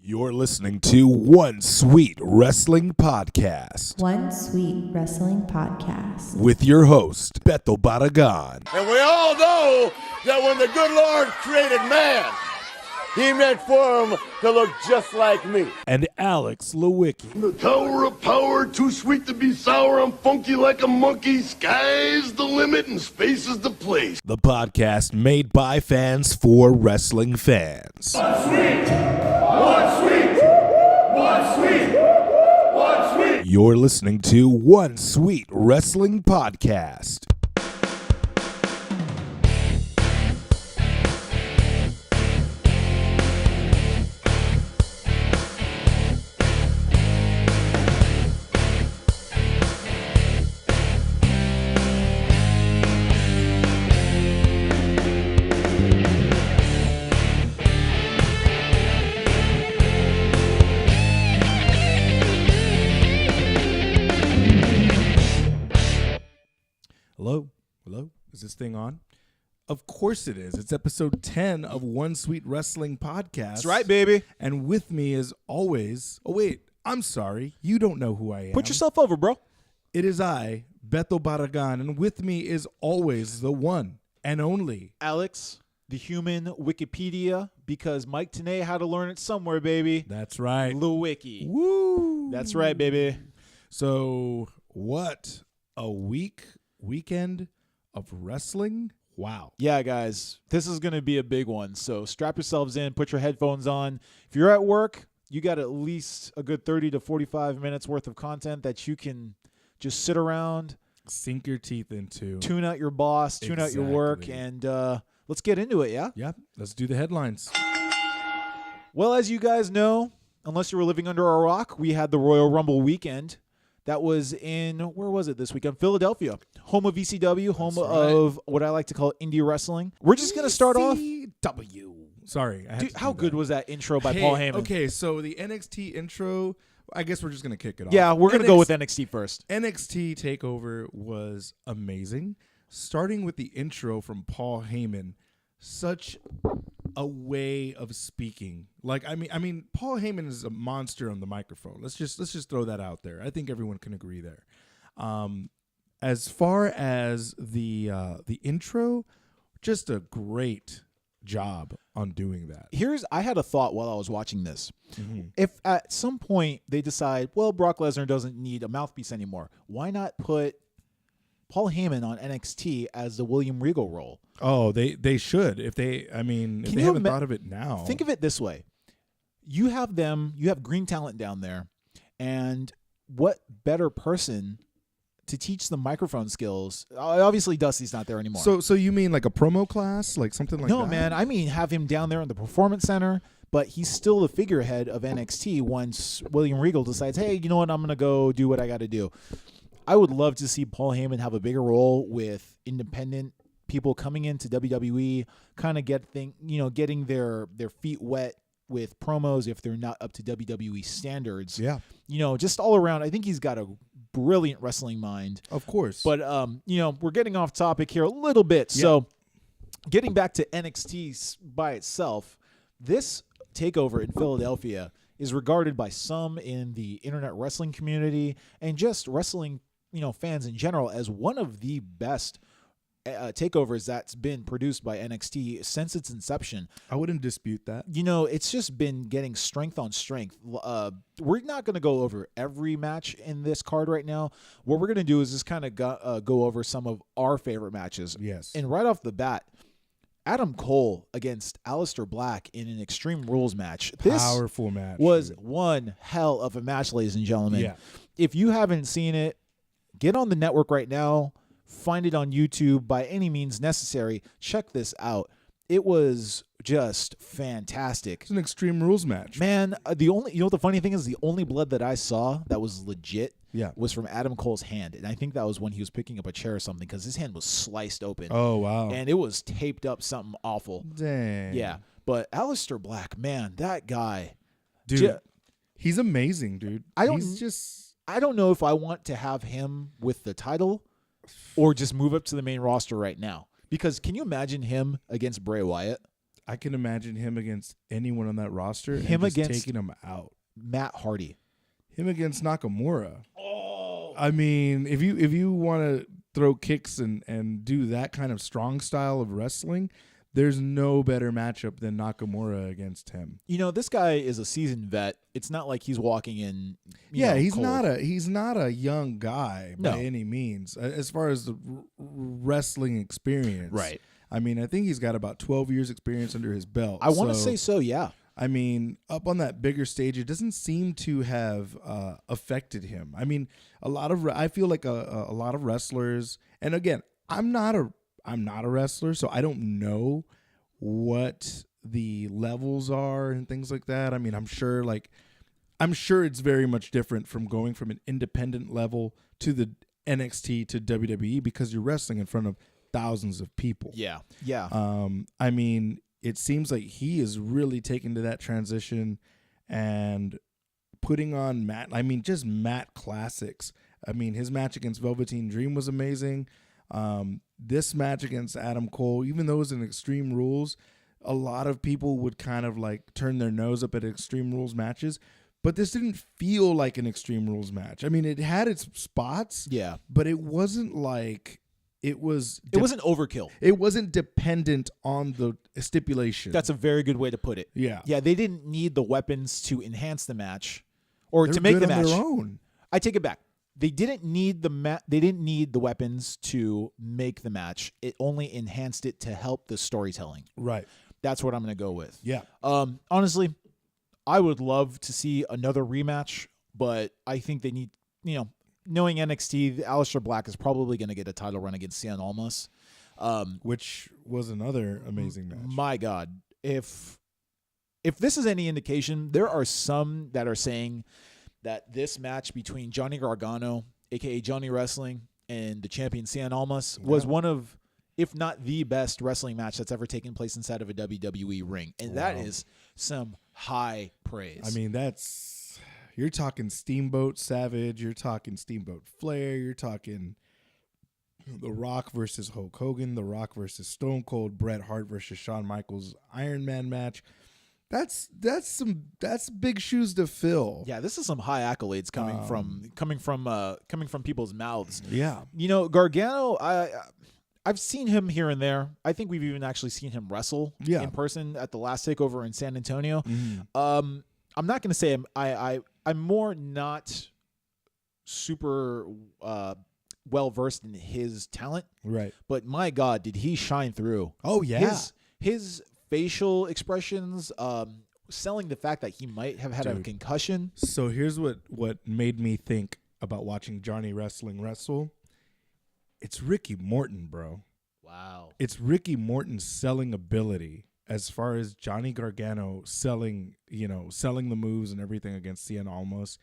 You're listening to One Sweet Wrestling Podcast. One Sweet Wrestling Podcast. With your host, Beto Barragan. And we all know that when the good Lord created man, he meant for him to look just like me. And Alex Lewicki. The tower of power, too sweet to be sour. I'm funky like a monkey. Sky's the limit and space is the place. The podcast made by fans for wrestling fans. One sweet, one sweet, one sweet, one sweet. You're listening to One Sweet Wrestling Podcast. Hello? Is this thing on? Of course it is. It's episode 10 of One Sweet Wrestling Podcast. That's right, baby. And with me is always... Oh, wait. I'm sorry. You don't know who I am. Put yourself over, bro. It is I, Beto Barragan, and with me is always the one and only... Alex, the human Wikipedia, because Mike Tenay had to learn it somewhere, baby. That's right. Lewicki. Woo! That's right, baby. So, what a weekend of wrestling. Wow. Yeah, guys, this is going to be a big one. So strap yourselves in, put your headphones on. If you're at work, you got at least a good 30 to 45 minutes worth of content that you can just sit around, Sink your teeth into. tune out your boss, tune out your work, and let's get into it, yeah? Yeah, let's do the headlines. Well, as you guys know, unless you were living under a rock, we had the Royal Rumble weekend. That was in, where was it this weekend? Philadelphia, home of ECW, home of what I like to call indie wrestling. We're just going to start off. ECW. Sorry. Dude, how good was that intro by Paul Heyman? Okay, so the NXT intro, I guess we're just going to kick it off. Yeah, we're going to go with NXT first. NXT TakeOver was amazing. Starting with the intro from Paul Heyman, such a way of speaking. Like, I mean, Paul Heyman is a monster on the microphone. Let's just throw that out there. I think everyone can agree there. As far as the intro, just a great job on doing that. I had a thought while I was watching this. Mm-hmm. If at some point they decide, well, Brock Lesnar doesn't need a mouthpiece anymore, why not put Paul Heyman on NXT as the William Regal role? Oh, they should. If they haven't thought of it now. Think of it this way. You have green talent down there, and what better person to teach them microphone skills? Obviously, Dusty's not there anymore. So you mean like a promo class? Like something like that? No, man. I mean, have him down there in the Performance Center, but he's still the figurehead of NXT once William Regal decides, hey, you know what? I'm going to go do what I got to do. I would love to see Paul Heyman have a bigger role with independent people coming into WWE, kind of getting their feet wet with promos if they're not up to WWE standards. Yeah. Just all around, I think he's got a brilliant wrestling mind. Of course. But, we're getting off topic here a little bit. Yeah. So getting back to NXT by itself, this takeover in Philadelphia is regarded by some in the internet wrestling community and just wrestling fans in general as one of the best takeovers that's been produced by NXT since its inception. I wouldn't dispute that. It's just been getting strength on strength. We're not going to go over every match in this card right now. What we're going to do is just kind of go over some of our favorite matches. Yes. And right off the bat, Adam Cole against Aleister Black in an Extreme Rules match. Powerful match. Was one hell of a match, ladies and gentlemen. Yeah. If you haven't seen it, get on the network right now. Find it on YouTube by any means necessary. Check this out. It was just fantastic. It's an Extreme Rules match. Man, the funny thing is the only blood that I saw that was legit was from Adam Cole's hand. And I think that was when he was picking up a chair or something because his hand was sliced open. Oh, wow. And it was taped up something awful. Dang. Yeah. But Aleister Black, man, that guy. Dude, he's amazing, dude. I don't know if I want to have him with the title or just move up to the main roster right now. Because can you imagine him against Bray Wyatt? I can imagine him against anyone on that roster. Him and just against taking him out. Matt Hardy. Him against Nakamura. Oh, I mean, if you want to throw kicks and do that kind of strong style of wrestling, there's no better matchup than Nakamura against him. You know, this guy is a seasoned vet. It's not like he's walking in. He's cold. not a young guy by No. any means as far as the wrestling experience. Right. I mean, I think he's got about 12 years experience under his belt. I want to say so, yeah. I mean, up on that bigger stage, it doesn't seem to have affected him. I mean, I feel like a lot of wrestlers, and again, I'm not a wrestler, so I don't know what the levels are and things like that. I mean, I'm sure it's very much different from going from an independent level to the NXT to WWE because you're wrestling in front of thousands of people. Yeah. Yeah. I mean, it seems like he is really taking to that transition and putting on just Matt classics. I mean, his match against Velveteen Dream was amazing. This match against Adam Cole, even though it was in Extreme Rules, a lot of people would kind of like turn their nose up at Extreme Rules matches, but this didn't feel like an Extreme Rules match. I mean, it had its spots, yeah. but it wasn't like it wasn't overkill. It wasn't dependent on the stipulation. That's a very good way to put it. Yeah. Yeah, they didn't need the weapons to enhance the match or They're to make good the on match. their own. I take it back. They didn't need they didn't need the weapons to make the match. It only enhanced it to help the storytelling. Right. That's what I'm going to go with. Yeah. Honestly, I would love to see another rematch, but I think they need, knowing NXT, Aleister Black is probably going to get a title run against Cien Almas. Which was another amazing match. My God. If this is any indication, there are some that are saying that this match between Johnny Gargano, a.k.a. Johnny Wrestling, and the champion Cien Almas was one of, if not the best wrestling match that's ever taken place inside of a WWE ring. And that is some high praise. I mean, you're talking Steamboat Savage, you're talking Steamboat Flair, you're talking The Rock versus Hulk Hogan, The Rock versus Stone Cold, Bret Hart versus Shawn Michaels Iron Man match. That's big shoes to fill. Yeah, this is some high accolades coming from people's mouths. Yeah. Gargano, I've seen him here and there. I think we've even actually seen him wrestle in person at the last takeover in San Antonio. Mm-hmm. I'm not going to say I'm more not super well versed in his talent, Right. but my God, did he shine through? Oh yeah. His facial expressions, selling the fact that he might have had a concussion. So here's what made me think about watching Johnny Wrestling wrestle. It's Ricky Morton, bro. Wow. It's Ricky Morton's selling ability as far as Johnny Gargano selling the moves and everything against Cien Almas.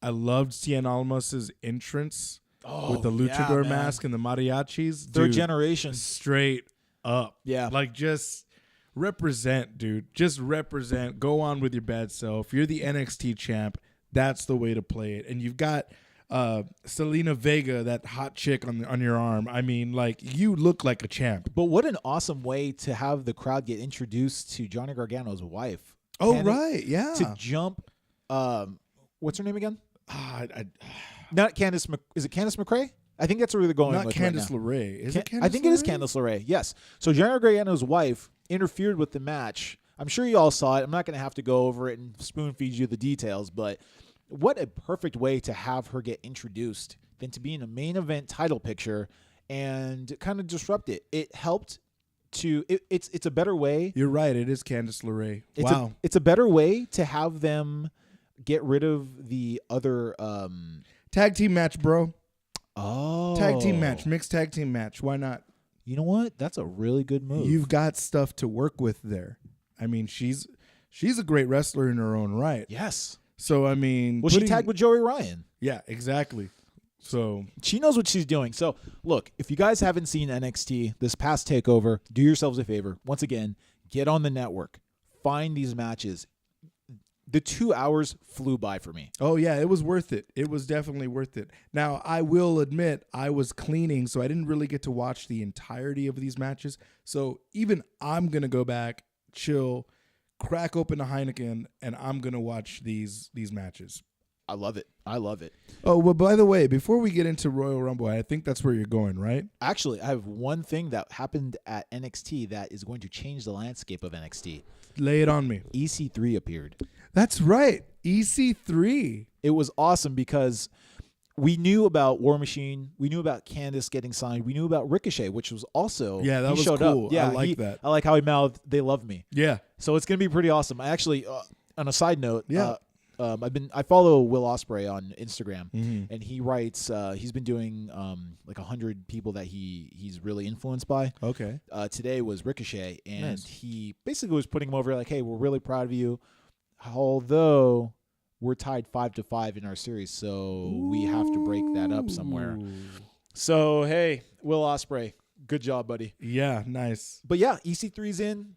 I loved Cien Almas's entrance with the luchador mask and the mariachis. Third Dude, generation. straight up. Yeah. Like just represent, dude. Just represent. Go on with your bad self. You're the NXT champ. That's the way to play it. And you've got Selena Vega, that hot chick on your arm. I mean, like, you look like a champ. But what an awesome way to have the crowd get introduced to Johnny Gargano's wife. Oh, right. Yeah. To jump. What's her name again? Not Candice. Is it Candice McRae? I think that's where they're going. Not with Candice right LeRae. Is it Candice I think LeRae? it is Candice LeRae. Yes. So Johnny Gargano's wife interfered with the match. I'm sure you all saw it. I'm not going to have to go over it and spoon feed you the details, but what a perfect way to have her get introduced than to be in a main event title picture and kind of disrupt it. It helped to it's a better way. You're right. It is Candice LeRae. Wow. It's a better way to have them get rid of the other tag team match, bro. Oh. Tag team match. Mixed tag team match. Why not? You know what? That's a really good move. You've got stuff to work with there. I mean, she's a great wrestler in her own right. Yes. So, I mean... Well, she tagged with Joey Ryan. Yeah, exactly. So... She knows what she's doing. So, look, if you guys haven't seen NXT this past TakeOver, do yourselves a favor. Once again, get on the network. Find these matches. The 2 hours flew by for me. Oh, yeah, it was worth it. It was definitely worth it. Now, I will admit, I was cleaning, so I didn't really get to watch the entirety of these matches. So, even I'm going to go back, chill, crack open a Heineken, and I'm gonna watch these matches. I love it. I love it. Oh, well, by the way, before we get into Royal Rumble, I think that's where you're going, right? Actually, I have one thing that happened at NXT that is going to change the landscape of NXT. Lay it on me. EC3 appeared. That's right. EC3. It was awesome because we knew about War Machine. We knew about Candice getting signed. We knew about Ricochet, which was also Yeah, that he was showed cool. Up. Yeah, I like that. I like how he mouthed, "They love me." Yeah. So it's gonna be pretty awesome. I actually, on a side note, Yeah. I follow Will Ospreay on Instagram, Mm-hmm. and he writes. He's been doing like 100 people that he's really influenced by. Okay. Today was Ricochet, and Nice. he basically was putting him over like, "Hey, we're really proud of you, although we're tied 5-5 in our series, so we have to break that up somewhere." Ooh. So hey, Will Ospreay, good job, buddy. Yeah, nice. But yeah, EC3's in.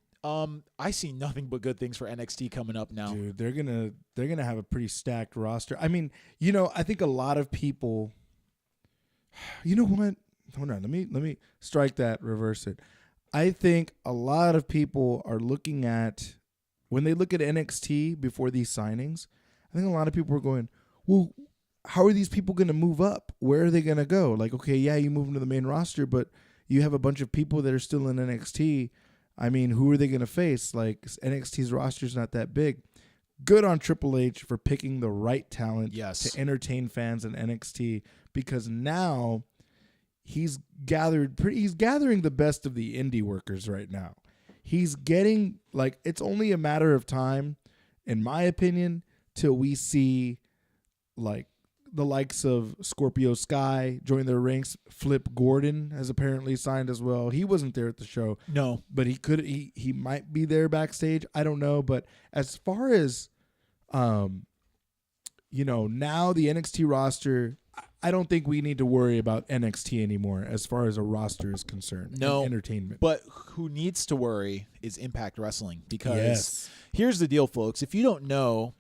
I see nothing but good things for NXT coming up now. Dude, they're gonna have a pretty stacked roster. I mean, I think a lot of people. You know what? Hold on. Let me strike that. Reverse it. I think a lot of people are looking at when they look at NXT before these signings. I think a lot of people are going, well, how are these people going to move up? Where are they going to go? Like, okay, yeah, you move into the main roster, but you have a bunch of people that are still in NXT. I mean, who are they going to face? Like, NXT's roster is not that big. Good on Triple H for picking the right talent Yes. to entertain fans in NXT, because now he's gathering the best of the indie workers right now. He's getting, like, it's only a matter of time, in my opinion, till we see, like, the likes of Scorpio Sky join their ranks. Flip Gordon has apparently signed as well. He wasn't there at the show. No. But he might be there backstage. I don't know. But as far as, now the NXT roster, I don't think we need to worry about NXT anymore as far as a roster is concerned. No. And entertainment. But who needs to worry is Impact Wrestling, because Yes. here's the deal, folks. If you don't know,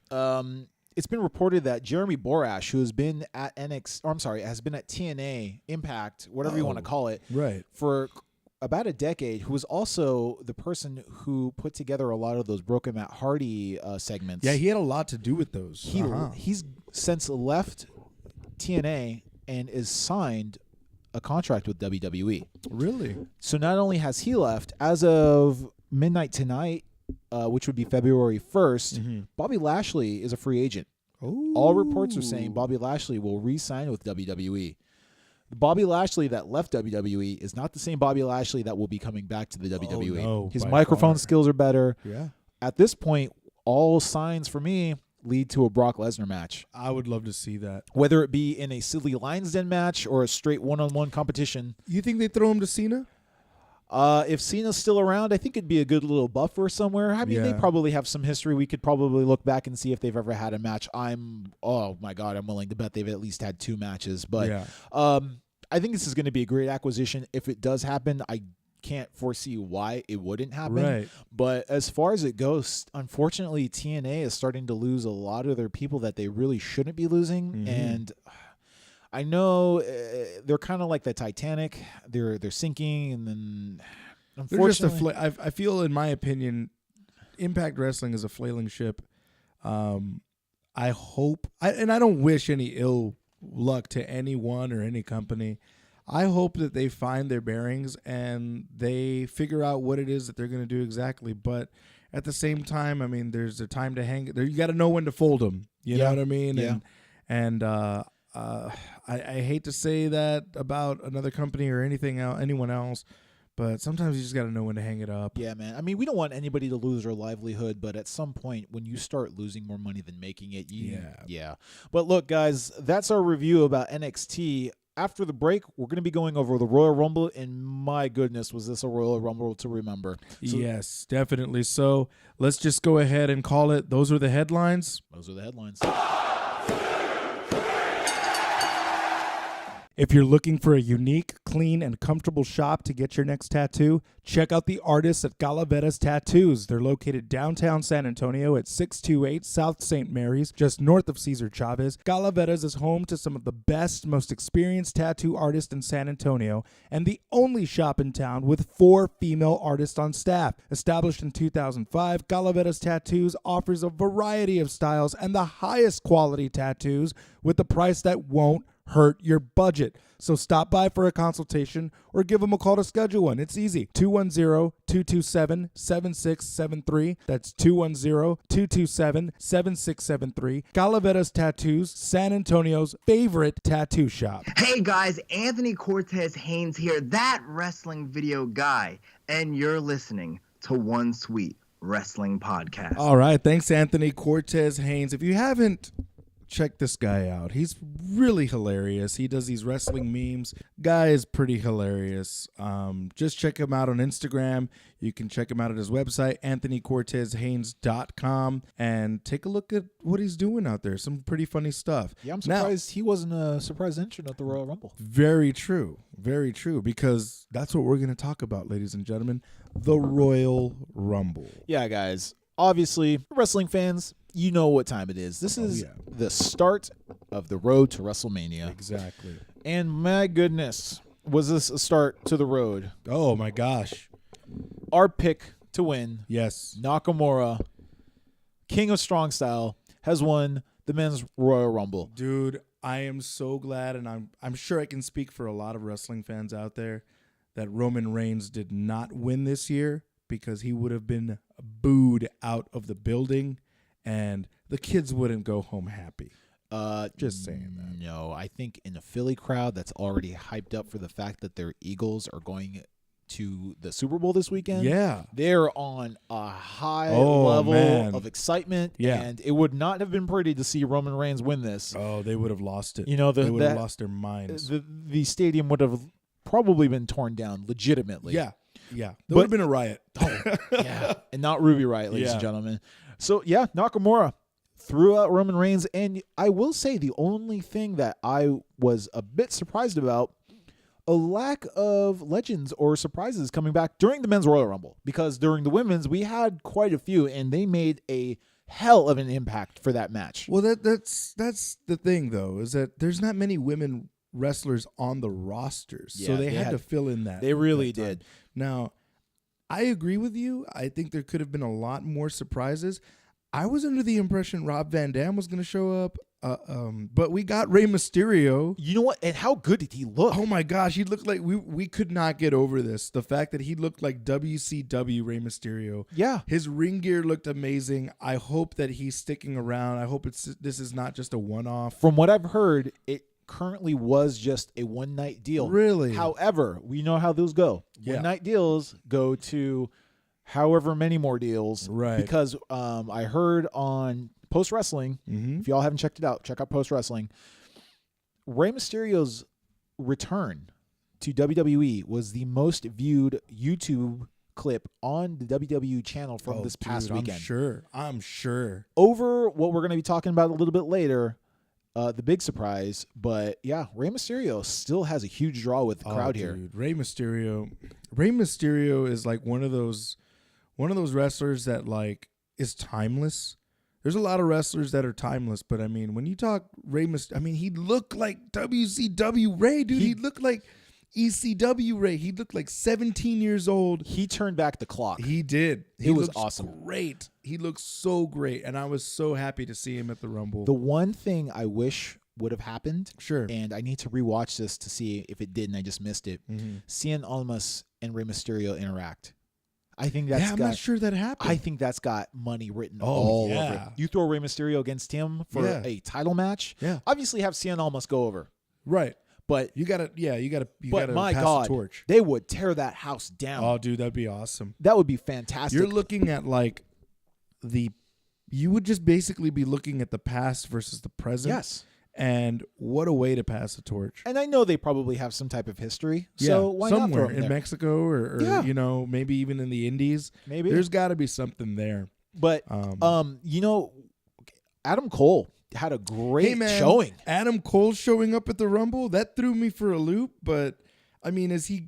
it's been reported that Jeremy Borash, who has been at has been at TNA, Impact, whatever you want to call it, Right. for about a decade, who was also the person who put together a lot of those Broken Matt Hardy segments. Yeah, he had a lot to do with those. He's since left TNA and is signed a contract with WWE. Really? So not only has he left, as of midnight tonight, which would be February 1st, Bobby Lashley is a free agent. Ooh. All reports are saying Bobby Lashley will re-sign with WWE. The Bobby Lashley that left WWE is not the same Bobby Lashley that will be coming back to the WWE. no, His by microphone far. skills are better. Yeah. At this point, all signs for me lead to a Brock Lesnar match. I would love to see that. Whether it be in a silly Lions Den match or a straight one-on-one competition. You think they throw him to Cena? If Cena's still around, I think it'd be a good little buffer somewhere. I mean, they Yeah. probably have some history. We could probably look back and see if they've ever had a match. Oh my God, I'm willing to bet they've at least had 2 matches. But Yeah. I think this is going to be a great acquisition. If it does happen, I can't foresee why it wouldn't happen. Right. But as far as it goes, unfortunately, TNA is starting to lose a lot of their people that they really shouldn't be losing. And I know they're kind of like the Titanic. They're sinking, and then They're just unfortunately, I feel, in my opinion, Impact Wrestling is a flailing ship. I hope, and I don't wish any ill luck to anyone or any company. I hope that they find their bearings and they figure out what it is that they're going to do exactly. But at the same time, I mean, there's a time to hang. You got to know when to fold them. You know what I mean? Yeah. And I hate to say that about another company or anyone else, but sometimes you just got to know when to hang it up. yeah, man. I mean, we don't want anybody to lose their livelihood, but at some point, when you start losing more money than making it, yeah. But look, guys, that's our review about NXT. After the break, we're going to be going over the Royal Rumble, and my goodness, was this a Royal Rumble to remember? So, Yes, definitely. So let's just go ahead and call it. Those are the headlines. those are the headlines. If you're looking for a unique, clean, and comfortable shop to get your next tattoo, check out the artists at Galavetta's Tattoos. They're located downtown San Antonio at 628 South St. Mary's, just north of Cesar Chavez. Galavetta's is home to some of the best, most experienced tattoo artists in San Antonio, and the only shop in town with 4 female artists on staff. Established in 2005, Galavetta's Tattoos offers a variety of styles and the highest quality tattoos with a price that won't hurt your budget. So stop by for a consultation or give them a call to schedule one. It's easy. 210-227-7673. That's 210-227-7673. Galavetta's Tattoos, San Antonio's favorite tattoo shop. Hey guys, Anthony Cortez Haynes here, that wrestling video guy, and you're listening to One Sweet Wrestling Podcast. All right. Thanks, Anthony Cortez Haynes. If you haven't, check this guy out. He's really hilarious. He does these wrestling memes. Guy is pretty hilarious. Just check him out on Instagram. You can check him out at his website, anthonycortezhaynes.com, and take a look at what he's doing out there. Some pretty funny stuff. Yeah, I'm surprised he wasn't a surprise entrant at the Royal Rumble. Very true. Very true. Because that's what we're going to talk about, ladies and gentlemen. The Royal Rumble. Yeah, guys. Obviously, wrestling fans, you know what time it is. This is the start of the road to WrestleMania. Exactly. And my goodness, was this a start to the road? Oh, my gosh. Our pick to win, Yes. Nakamura, King of Strong Style, has won the Men's Royal Rumble. Dude, I am so glad, and I'm sure I can speak for a lot of wrestling fans out there, that Roman Reigns did not win this year, because he would have been booed out of the building, and the kids wouldn't go home happy. Just saying that. No, I think in a Philly crowd that's already hyped up for the fact that their Eagles are going to the Super Bowl this weekend. Yeah. They're on a high level of excitement, Yeah. and it would not have been pretty to see Roman Reigns win this. Oh, they would have lost it. You know, they would have lost their minds. The stadium would have probably been torn down legitimately. Yeah. Yeah. There would have been a riot. Yeah. And not Ruby Riot, ladies and Yeah. gentlemen. So, yeah, Nakamura threw out Roman Reigns. And I will say the only thing that I was a bit surprised about, a lack of legends or surprises coming back during the Men's Royal Rumble. Because during the Women's, we had quite a few, and they made a hell of an impact for that match. Well, that's the thing, though, is that there's not many women wrestlers on the rosters. Yeah, so they had to fill in that. They really that time. did. Now, I agree with you. I think there could have been a lot more surprises. I was under the impression Rob Van Dam was going to show up, but we got Rey Mysterio. You know what? And how good did he look? Oh my gosh, he looked like we could not get over this. The fact that he looked like WCW Rey Mysterio. Yeah. His ring gear looked amazing. I hope that he's sticking around. I hope this is not just a one-off. From what I've heard, it currently was just a one-night deal. Really? However, we know how those go. Yeah. One-night deals go to however many more deals. Right. Because I heard on Post Wrestling, if y'all haven't checked it out, check out Post Wrestling. Rey Mysterio's return to WWE was the most viewed YouTube clip on the WWE channel from this past weekend. I'm sure. Over what we're going to be talking about a little bit later, the big surprise, but yeah, Rey Mysterio still has a huge draw with the crowd here. Rey Mysterio is like one of those wrestlers that like is timeless. There's a lot of wrestlers that are timeless, but I mean, when you talk Rey Mysterio, I mean, he looked like WCW Rey, dude. He looked like ECW Rey. He looked like 17 years old. He turned back the clock. He did. It was looks awesome. Great. He looked so great, and I was so happy to see him at the Rumble. The one thing I wish would have happened, Sure. and I need to rewatch this to see if it did, and I just missed it. Seeing Almas and Rey Mysterio interact. I think that's I'm not sure that happened. I think that's got money written all over it. yeah. You throw Rey Mysterio against him for a title match. Yeah. Obviously have Cien Almas go over. Right. But You gotta my pass God, the torch. they would tear that house down. Oh, dude, that'd be awesome. That would be fantastic. You're looking at like you would just basically be looking at the past versus the present. Yes. And what a way to pass the torch. And I know they probably have some type of history. So why not somewhere throw them in there? Mexico or you know, maybe even in the Indies. Maybe. There's got to be something there. But you know, Adam Cole had a great Hey, man, showing. Adam Cole showing up at the Rumble, that threw me for a loop, but I mean, is he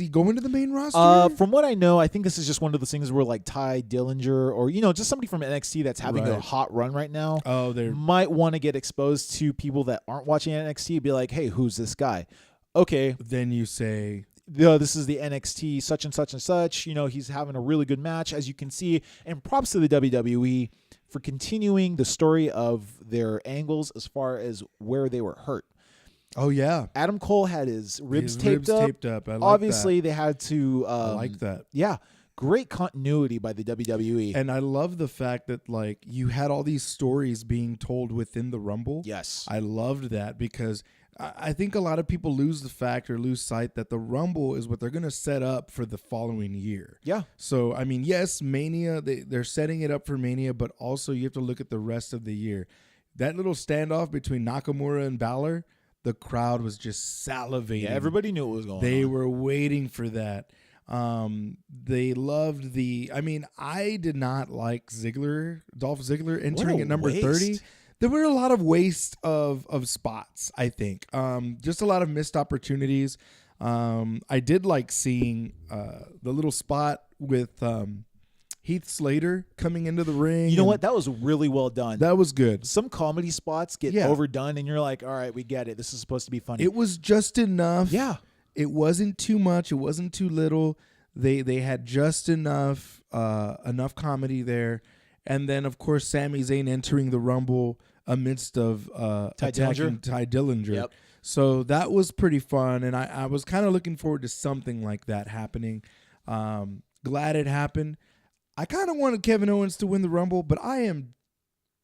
going to the main roster? From what I know, I think this is just one of those things where like Ty Dillinger or just somebody from NXT that's having a Right. hot run right now. Oh, they're Might want to get exposed to people that aren't watching NXT. Be like, hey, who's this guy? Okay, then you say, this is the NXT such and such and such. He's having a really good match, as you can see. And props to the WWE for continuing the story of their angles as far as where they were hurt. oh yeah, Adam Cole had his ribs His taped ribs up. I like Obviously, that. they had to. I like that. Yeah, great continuity by the WWE. And I love the fact that like you had all these stories being told within the Rumble. Yes. I loved that because I think a lot of people lose sight that the Rumble is what they're going to set up for the following year. Yeah. So, I mean, yes, Mania, they're setting it up for Mania, but also you have to look at the rest of the year. That little standoff between Nakamura and Balor, the crowd was just salivating. Yeah, everybody knew what was going on. They were waiting for that. They loved I did not like Dolph Ziggler entering at number 30. There were a lot of waste of spots, I think. Just a lot of missed opportunities. I did like seeing the little spot with Heath Slater coming into the ring. You know what? That was really well done. That was good. Some comedy spots get overdone, and you're like, all right, we get it. This is supposed to be funny. It was just enough. Yeah. It wasn't too much. It wasn't too little. They had just enough comedy there. And then, of course, Sami Zayn entering the Rumble amidst of attacking Ty Dillinger. Yep. So that was pretty fun, and I was kind of looking forward to something like that happening. Glad it happened. I kind of wanted Kevin Owens to win the Rumble, but I am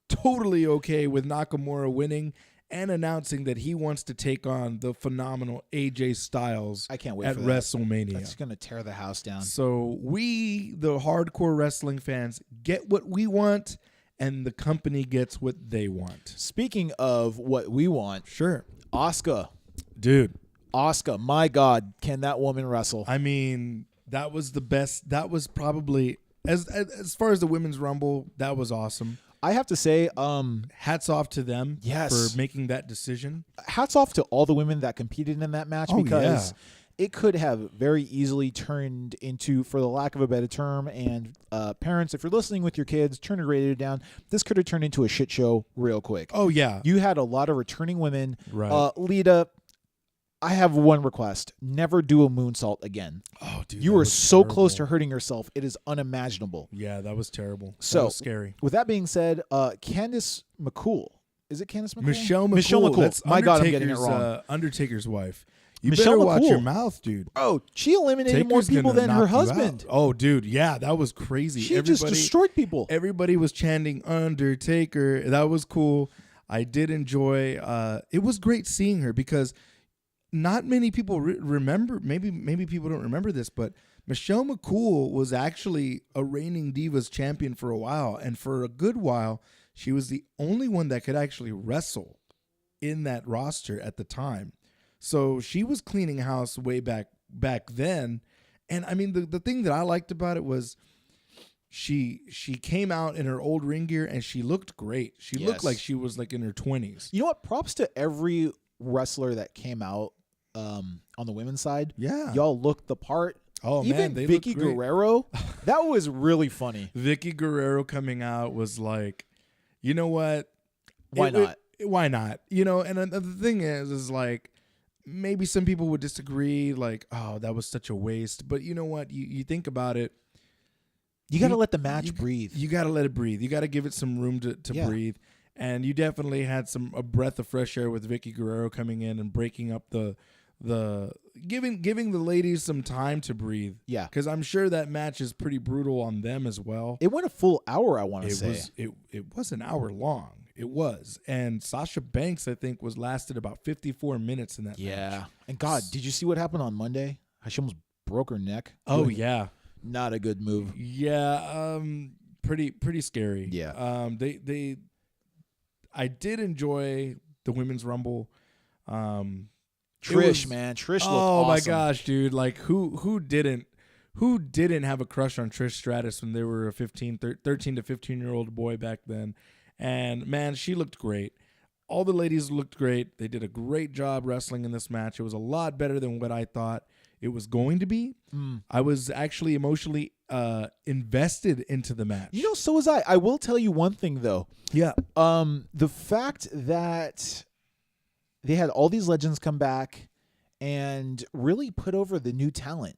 totally okay with Nakamura winning and announcing that he wants to take on the phenomenal AJ Styles I can't wait at for that. WrestleMania. That's going to tear the house down. So we, the hardcore wrestling fans, get what we want, and the company gets what they want. Speaking of what we want, Sure. Asuka. Dude. Asuka, my God, can that woman wrestle? I mean, that was the best. That was probably, as far as the Women's Rumble, that was awesome. I have to say, Hats off to them Yes. for making that decision. hats off to all the women that competed in that match Oh, because yeah. it could have very easily turned into, for the lack of a better term, and parents, if you're listening with your kids, turn your radio down. This could have turned into a shit show real quick. Oh, yeah. You had a lot of returning women. Right. Lita, I have one request. Never do a moonsault again. Oh, dude. You that were was so close to terrible. hurting yourself. It is unimaginable. Yeah, that was terrible. So, that was scary. With that being said, Candice McCool. Is it Candice McCool? Michelle McCool. Michelle McCool. That's My God, I'm getting it Undertaker's, wrong. Undertaker's wife. You Michelle better watch McCool. your mouth, dude. Bro, she eliminated more Taker's people gonna than knock her you husband. out. Oh, dude. Yeah, that was crazy. She just destroyed people. Everybody was chanting Undertaker. That was cool. I did enjoy. It was great seeing her because not many people remember. Maybe people don't remember this, but Michelle McCool was actually a reigning Divas champion for a while, and for a good while, she was the only one that could actually wrestle in that roster at the time. So she was cleaning house way back then. And I mean, the thing that I liked about it was she came out in her old ring gear and she looked great. She looked like she was like in her 20s. You know what? Props to every wrestler that came out on the women's side. Yeah. Y'all looked the part. Oh, Even man, they Vicky looked great. Guerrero, that was really funny. Vicky Guerrero coming out was like, you know what? Why not? Why not? You know, and the thing is like, maybe some people would disagree, like, oh, that was such a waste. But you know what? You think about it. You got to let the match breathe. You got to let it breathe. You got to give it some room to breathe. And you definitely had a breath of fresh air with Vicky Guerrero coming in and breaking up the giving the ladies some time to breathe. Yeah. Because I'm sure that match is pretty brutal on them as well. It went a full hour, I want to say. It was an hour long. It was. And Sasha Banks, I think, lasted about 54 minutes in that match. Yeah. And God, did you see what happened on Monday? How she almost broke her neck? Oh, yeah. Not a good move. Yeah. Pretty scary. Yeah. I did enjoy the Women's Rumble. Trish, man. Trish looked awesome. Oh, my gosh, dude. Like, who didn't have a crush on Trish Stratus when they were a 13 to 15-year-old boy back then? And man, she looked great. All the ladies looked great. They did a great job wrestling in this match. It was a lot better than what I thought it was going to be. I was actually emotionally invested into the match. You know, so was I. I will tell you one thing though. Yeah. The fact that they had all these legends come back and really put over the new talent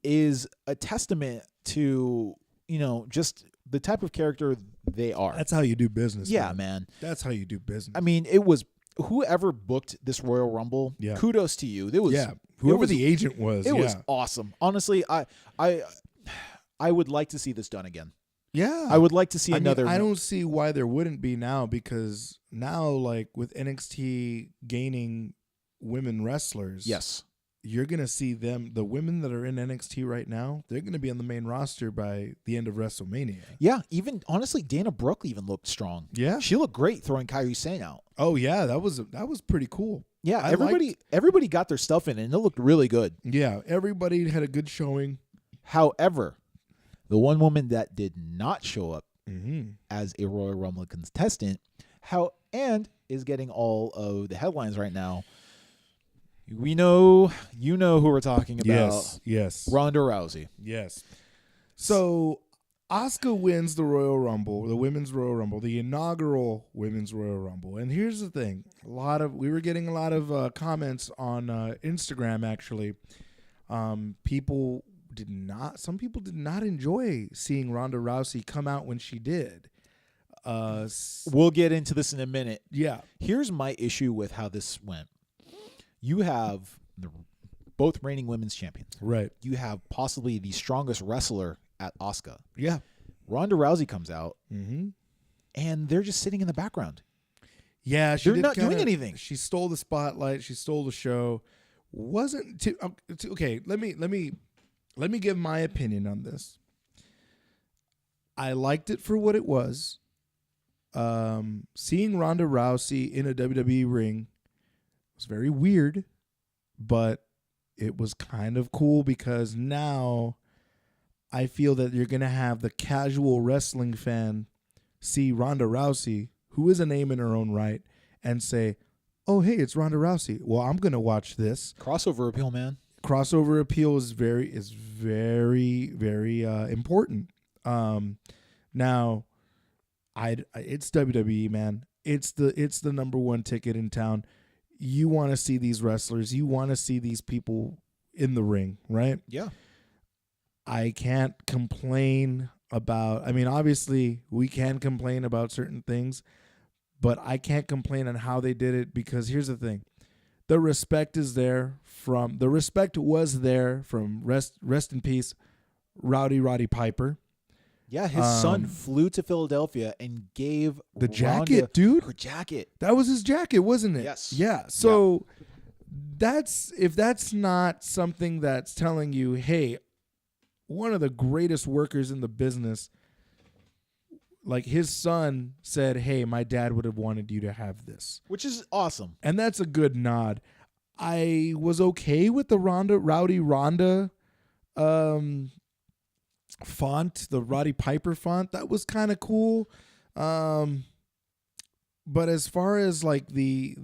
is a testament to, you know, just the type of character they are. That's how you do business. Yeah, man. That's how you do business. I mean, it was whoever booked this Royal Rumble. Yeah. Kudos to you. It was whoever the agent was. It was awesome. Honestly, I would like to see this done again. Yeah. I would like to see another. I don't see why there wouldn't be now, because now, like with NXT gaining women wrestlers, Yes. you're going to see them, the women that are in NXT right now, they're going to be on the main roster by the end of WrestleMania. Yeah, even honestly, Dana Brooke even looked strong. Yeah. She looked great throwing Kairi Sane out. Oh yeah, that was pretty cool. Yeah, I everybody got their stuff in, and it looked really good. Yeah, everybody had a good showing. However, the one woman that did not show up Mm-hmm. as a Royal Rumble contestant, and is getting all of the headlines right now. We know, you know who we're talking about. Yes. Rhonda Rousey. Yes. So Asuka wins the Royal Rumble, the Women's Royal Rumble, the inaugural Women's Royal Rumble. And here's the thing. We were getting a lot of comments on Instagram, actually. Some people did not enjoy seeing Rhonda Rousey come out when she did. We'll get into this in a minute. Yeah. Here's my issue with how this went. You have both reigning women's champions. Right. You have possibly the strongest wrestler at Asuka. Yeah. Ronda Rousey comes out, Mm-hmm. and they're just sitting in the background. Yeah, They're not doing anything. She stole the spotlight. She stole the show. Okay. Let me give my opinion on this. I liked it for what it was. Seeing Ronda Rousey in a WWE ring was very weird, but it was kind of cool because now I feel that you're going to have the casual wrestling fan see Ronda Rousey, who is a name in her own right, and say, oh, hey, it's Ronda Rousey. Well, I'm going to watch this. Crossover appeal, man. Crossover appeal is very, very important. Now, it's WWE, man. It's the number one ticket in town. You want to see these wrestlers. You want to see these people in the ring, right? Yeah. I can't complain about, obviously we can complain about certain things, but I can't complain on how they did it, because here's the thing. The respect was there from rest in peace, Roddy Piper. Yeah, his son flew to Philadelphia and gave the Rhonda jacket, dude. her jacket. That was his jacket, wasn't it? Yes. Yeah. So if that's not something that's telling you, hey, one of the greatest workers in the business, like his son said, hey, my dad would have wanted you to have this. Which is awesome. And that's a good nod. I was okay with the Rowdy Rhonda font, the Roddy Piper font. That was kind of cool. But as far as like the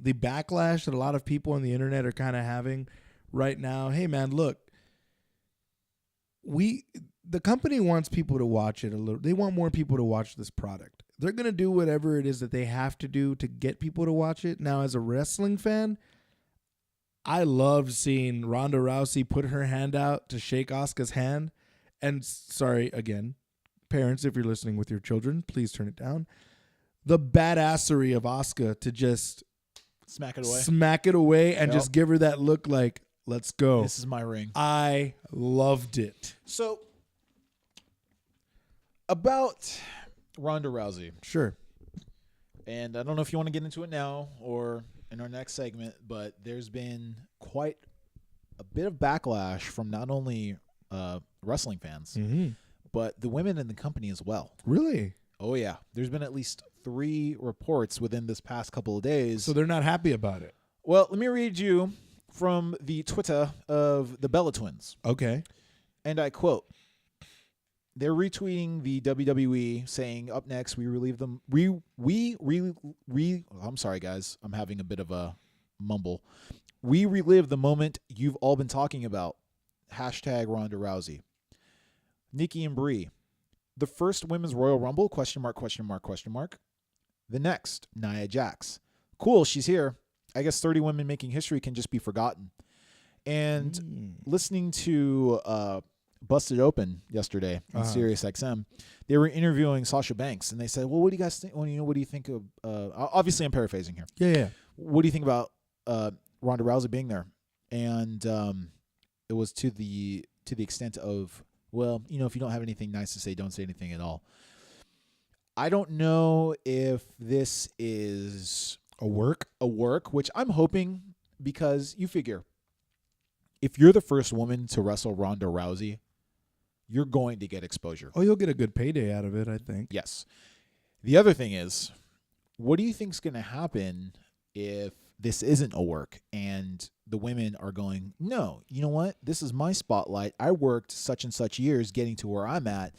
backlash that a lot of people on the internet are kind of having right now, hey man, look, the company wants people to watch it a little. They want more people to watch this product. They're going to do whatever it is that they have to do to get people to watch it. Now, as a wrestling fan, I loved seeing Ronda Rousey put her hand out to shake Asuka's hand. And sorry, again, parents, if you're listening with your children, please turn it down. The badassery of Asuka to just smack it away and just give her that look like, let's go. This is my ring. I loved it. So, about Ronda Rousey. Sure. And I don't know if you want to get into it now or in our next segment, but there's been quite a bit of backlash from not only wrestling fans, but the women in the company as well. Really? Oh, yeah. There's been at least 3 reports within this past couple of days. So they're not happy about it. Well, let me read you from the Twitter of the Bella Twins. Okay. And I quote, they're retweeting the WWE saying, up next, we relieve them. I'm sorry, guys. I'm having a bit of a mumble. We relive the moment you've all been talking about. Hashtag Rhonda Rousey. Nikki and Brie. The first women's Royal Rumble? Question mark, question mark, question mark. The next, Nia Jax. Cool, she's here. I guess 30 women making history can just be forgotten. And listening to Busted Open yesterday on Sirius XM, they were interviewing Sasha Banks, and they said, well, what do you guys think? Well, what do you think of, obviously I'm paraphrasing here. Yeah. What do you think about Ronda Rousey being there? And it was to the extent of, well, if you don't have anything nice to say, don't say anything at all. I don't know if this is a work, which I'm hoping, because you figure if you're the first woman to wrestle Ronda Rousey, you're going to get exposure. Oh, you'll get a good payday out of it, I think. Yes. The other thing is, what do you think is going to happen if this isn't a work and the women are going, no, you know what? This is my spotlight. I worked such and such years getting to where I'm at.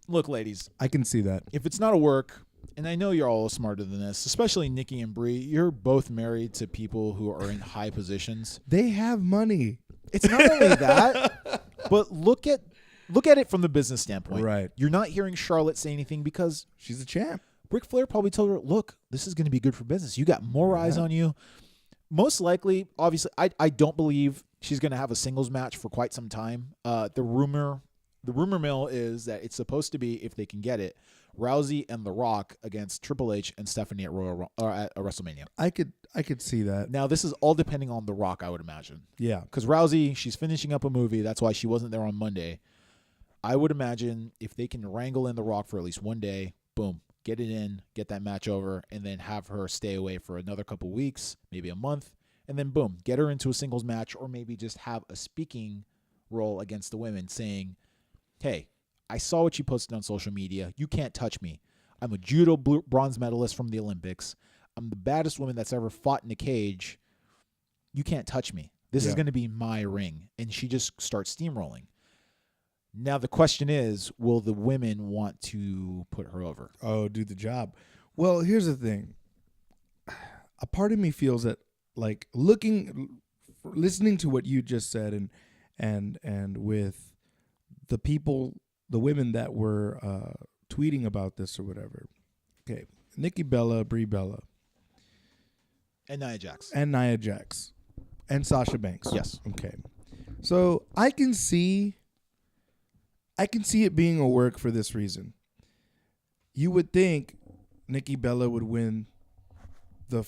Look, ladies, I can see that. if it's not a work, and I know you're all smarter than this, especially Nikki and Brie, you're both married to people who are in high positions. They have money. It's not only that, but look at it from the business standpoint. Right. You're not hearing Charlotte say anything because She's a champ. Ric Flair probably told her, look, this is going to be good for business. You got more eyes on you. Most likely, obviously, I don't believe she's going to have a singles match for quite some time. The rumor mill is that it's supposed to be, if they can get it, Rousey and The Rock against Triple H and Stephanie at WrestleMania. I could see that. Now, this is all depending on The Rock, I would imagine. Yeah. Because Rousey, she's finishing up a movie. That's why she wasn't there on Monday. I would imagine if they can wrangle in The Rock for at least one day, boom, get it in, get that match over, and then have her stay away for another couple weeks, maybe a month, and then boom, get her into a singles match, or maybe just have a speaking role against the women saying, hey, I saw what you posted on social media. You can't touch me. I'm a judo bronze medalist from the Olympics. I'm the baddest woman that's ever fought in a cage. You can't touch me. This is going to be my ring. And she just starts steamrolling. Now, the question is, will the women want to put her over? Oh, do the job. Well, here's the thing. A part of me feels that, like, listening to what you just said and with the people, the women that were tweeting about this or whatever. Okay. Nikki Bella, Brie Bella. And Nia Jax. And Sasha Banks. Yes. Okay. So I can see it being a work for this reason. You would think Nikki Bella would win the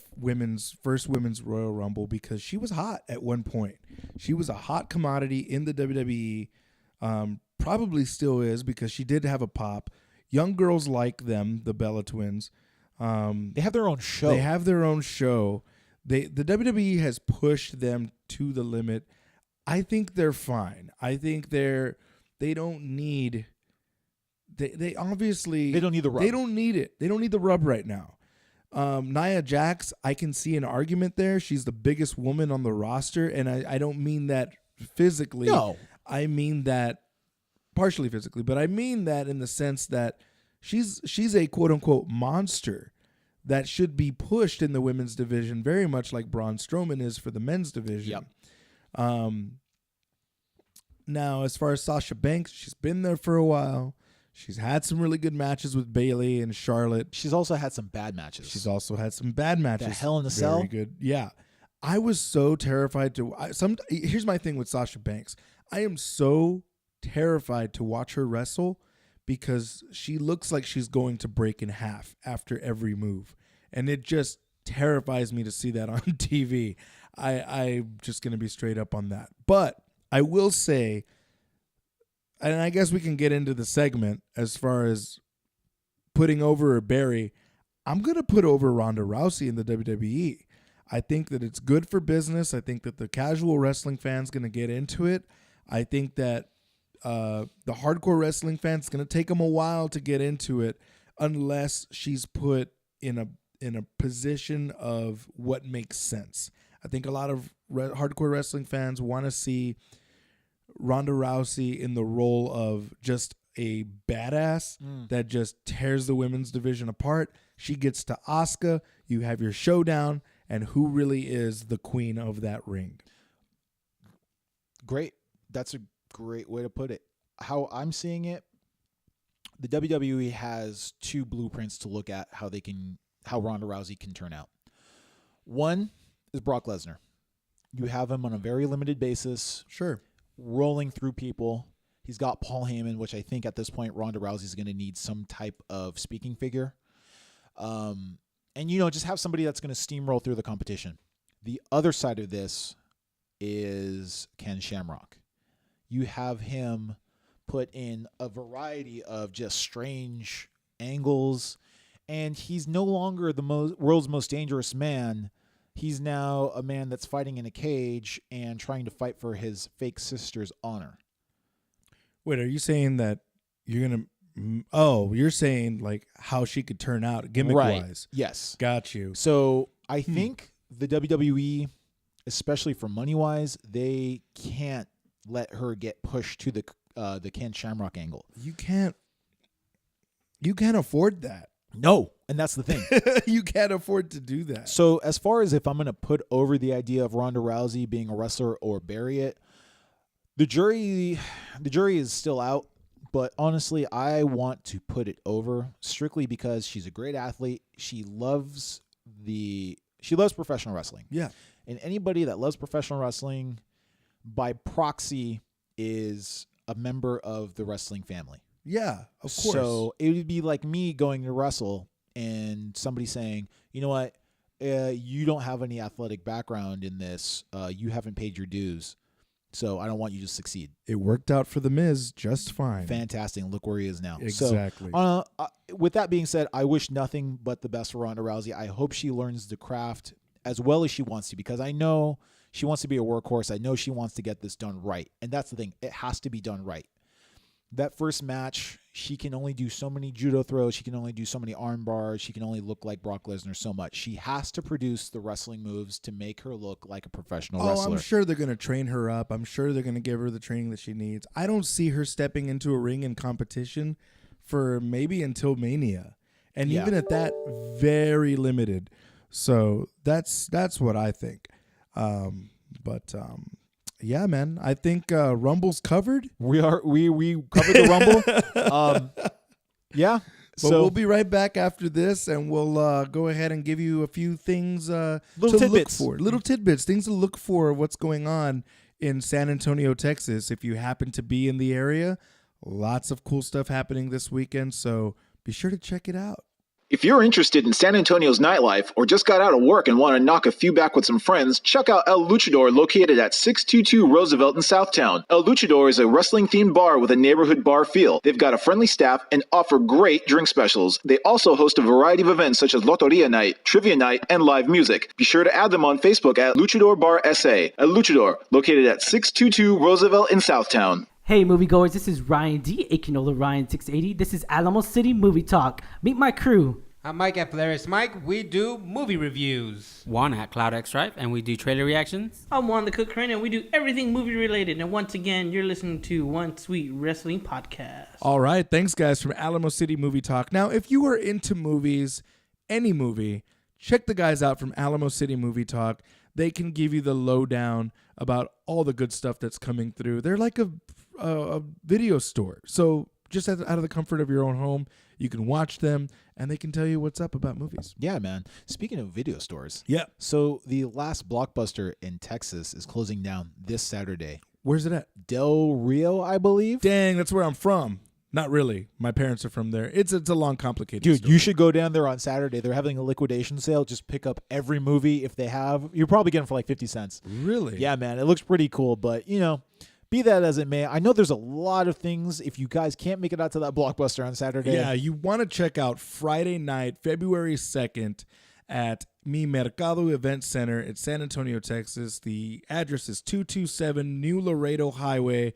first women's Royal Rumble because she was hot at one point. She was a hot commodity in the WWE. Probably still is because she did have a pop. Young girls like them, the Bella twins. They have their own show. The WWE has pushed them to the limit. I think they're fine. I think they don't need. They obviously they don't need the rub. They don't need it. They don't need the rub right now. Nia Jax, I can see an argument there. She's the biggest woman on the roster, and I don't mean that physically. No, I mean that partially physically, but I mean that in the sense that she's a quote unquote monster that should be pushed in the women's division, very much like Braun Strowman is for the men's division. Yep. Now, as far as Sasha Banks, she's been there for a while. She's had some really good matches with Bayley and Charlotte. She's also had some bad matches. The Hell in a Cell. Very good. Yeah. I was so terrified here's my thing with Sasha Banks. I am so terrified to watch her wrestle because she looks like she's going to break in half after every move. And it just terrifies me to see that on TV. I'm just going to be straight up on that. But I will say, and I guess we can get into the segment as far as putting over or bury, I'm going to put over Ronda Rousey in the WWE. I think that it's good for business. I think that the casual wrestling fan's going to get into it. I think that the hardcore wrestling fan's going to take them a while to get into it unless she's put in a position of what makes sense. I think a lot of hardcore wrestling fans want to see Ronda Rousey in the role of just a badass that just tears the women's division apart. She gets to Asuka. You have your showdown, and who really is the queen of that ring? Great. That's a great way to put it. How I'm seeing it, the WWE has two blueprints to look at how Ronda Rousey can turn out. One is Brock Lesnar. You have him on a very limited basis. Sure. Rolling through people. He's got Paul Heyman, which I think at this point Ronda Rousey is going to need some type of speaking figure. And, just have somebody that's going to steamroll through the competition. The other side of this is Ken Shamrock. You have him put in a variety of just strange angles, and he's no longer the world's most dangerous man. He's now a man that's fighting in a cage and trying to fight for his fake sister's honor. Wait, are you saying that you're going to... Oh, you're saying like how she could turn out gimmick-wise. Right. Yes. Got you. So I think the WWE, especially for money-wise, they can't let her get pushed to the Ken Shamrock angle. You can't afford that. No, and that's the thing. You can't afford to do that. So as far as if I'm going to put over the idea of Ronda Rousey being a wrestler or bury it, the jury is still out. But honestly, I want to put it over strictly because she's a great athlete. She loves professional wrestling. Yeah. And anybody that loves professional wrestling by proxy is a member of the wrestling family. Yeah, of course. So it would be like me going to wrestle and somebody saying, you know what, you don't have any athletic background in this. You haven't paid your dues. So I don't want you to succeed. It worked out for The Miz just fine. Fantastic. Look where he is now. Exactly. So, with that being said, I wish nothing but the best for Ronda Rousey. I hope she learns the craft as well as she wants to, because I know she wants to be a workhorse. I know she wants to get this done right. And that's the thing. It has to be done right. That first match, she can only do so many judo throws. She can only do so many arm bars. She can only look like Brock Lesnar so much. She has to produce the wrestling moves to make her look like a professional wrestler. I'm sure they're going to train her up. I'm sure they're going to give her the training that she needs. I don't see her stepping into a ring in competition for maybe until Mania. And even at that, very limited. So that's what I think. Yeah, man. I think Rumble's covered. We covered the Rumble. Yeah. But we'll be right back after this, and we'll go ahead and give you a few things little tidbits. Look for. Little tidbits, things to look for what's going on in San Antonio, Texas. If you happen to be in the area, lots of cool stuff happening this weekend, so be sure to check it out. If you're interested in San Antonio's nightlife or just got out of work and want to knock a few back with some friends, check out El Luchador, located at 622 Roosevelt in Southtown. El Luchador is a wrestling-themed bar with a neighborhood bar feel. They've got a friendly staff and offer great drink specials. They also host a variety of events such as Loteria Night, Trivia Night, and live music. Be sure to add them on Facebook at Luchador Bar SA. El Luchador, located at 622 Roosevelt in Southtown. Hey moviegoers, this is Ryan D, Akinola Ryan680. This is Alamo City Movie Talk. Meet my crew. I'm Mike at Polaris Mike. We do movie reviews. Juan at Cloud X Stripe, and we do trailer reactions. I'm Juan the Cook Crane, and we do everything movie related. And once again, you're listening to One Sweet Wrestling Podcast. All right, thanks guys from Alamo City Movie Talk. Now, if you are into movies, any movie, check the guys out from Alamo City Movie Talk. They can give you the lowdown about all the good stuff that's coming through. They're like a video store. So just out of the comfort of your own home, you can watch them, and they can tell you what's up about movies. Yeah, man. Speaking of video stores. Yeah. So the last Blockbuster in Texas is closing down this Saturday. Where's it at? Del Rio, I believe. Dang, that's where I'm from. Not really. My parents are from there. It's a long, complicated Dude, story. you should go down there on Saturday. They're having a liquidation sale. Just pick up every movie if they have. You're probably getting for like 50 cents. Really? Yeah, man. It looks pretty cool, but, be that as it may, I know there's a lot of things. If you guys can't make it out to that Blockbuster on Saturday. Yeah, you want to check out Friday night, February 2nd at Mi Mercado Event Center in San Antonio, Texas. The address is 227 New Laredo Highway.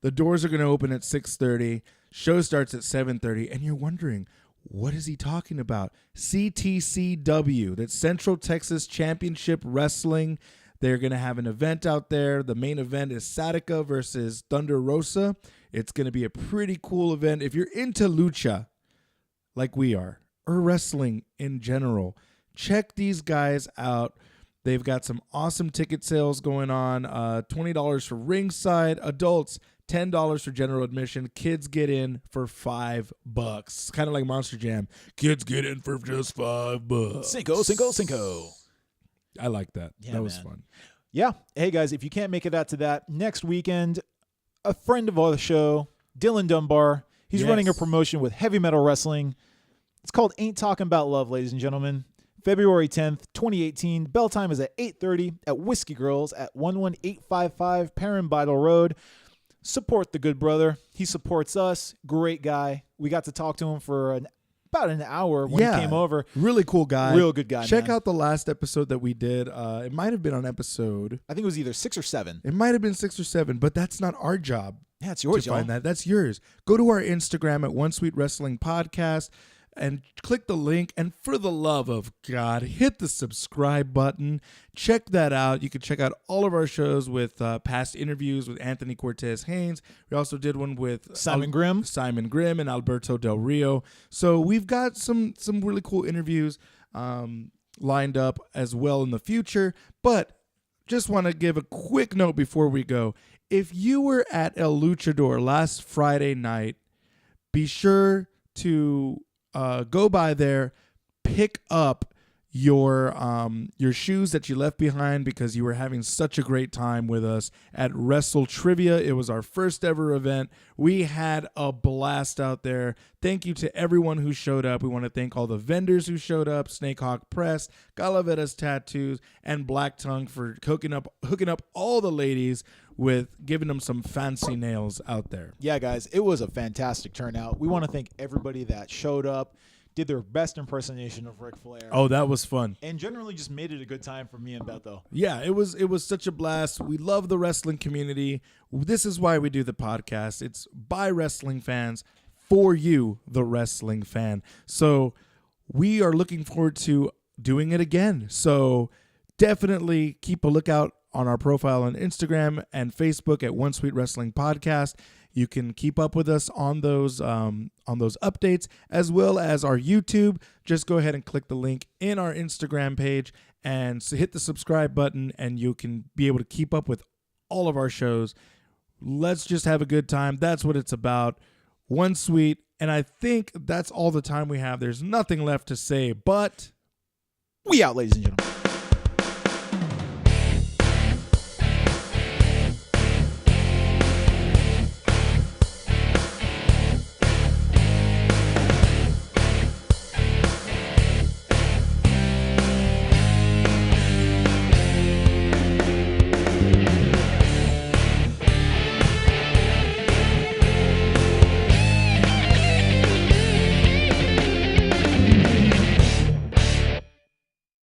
The doors are going to open at 6:30. Show starts at 7:30. And you're wondering, what is he talking about? CTCW, that's Central Texas Championship Wrestling. They're going to have an event out there. The main event is Satica versus Thunder Rosa. It's going to be a pretty cool event. If you're into lucha, like we are, or wrestling in general, check these guys out. They've got some awesome ticket sales going on. $20 for ringside, adults, $10 for general admission. Kids get in for $5. Kind of like Monster Jam. Kids get in for just $5. Cinco, cinco, cinco. I like that. Yeah, that was man. fun. Yeah. Hey, guys, if you can't make it out to that, next weekend, a friend of our show, Dylan Dunbar, he's running a promotion with Heavy Metal Wrestling. It's called Ain't Talking About Love, ladies and gentlemen. February 10th, 2018. Bell time is at 8:30 at Whiskey Girls at 11855 Perrin Bidle Road. Support the good brother. He supports us. Great guy. We got to talk to him for about an hour when he came over. Really cool guy. Real good guy, Check man. out the last episode that we did. It might have been on episode. I think it was either 6 or 7. It might have been 6 or 7, but that's not our job. Yeah, it's yours, to find y'all. that. That's yours. Go to our Instagram at One Sweet Wrestling Podcast and click the link. And for the love of God, hit the subscribe button. Check that out. You can check out all of our shows with past interviews with Anthony Cortez Haynes. We also did one with Simon Grimm and Alberto Del Rio. So we've got some really cool interviews lined up as well in the future. But just want to give a quick note before we go. If you were at El Luchador last Friday night, be sure to go by there, pick up your shoes that you left behind because you were having such a great time with us at wrestletrivia. It was our first ever event. We had a blast out there. Thank you to everyone who showed up. We want to thank all the vendors who showed up, Snakehawk Press, Galaveras Tattoos, and Black Tongue for hooking up all the ladies with giving them some fancy nails out there. Yeah, guys, it was a fantastic turnout. We want to thank everybody that showed up, did their best impersonation of Ric Flair. Oh, that was fun. And generally just made it a good time for me and Beto. Yeah, it was such a blast. We love the wrestling community. This is why we do the podcast. It's by wrestling fans for you, the wrestling fan. So we are looking forward to doing it again. So definitely keep a lookout on our profile on Instagram and Facebook at One Sweet Wrestling Podcast. You can keep up with us on those updates, as well as our YouTube. Just go ahead and click the link in our Instagram page and hit the subscribe button, and you can be able to keep up with all of our shows. Let's just have a good time. That's what it's about. One Sweet. And I think that's all the time we have. There's nothing left to say, but we out, ladies and gentlemen.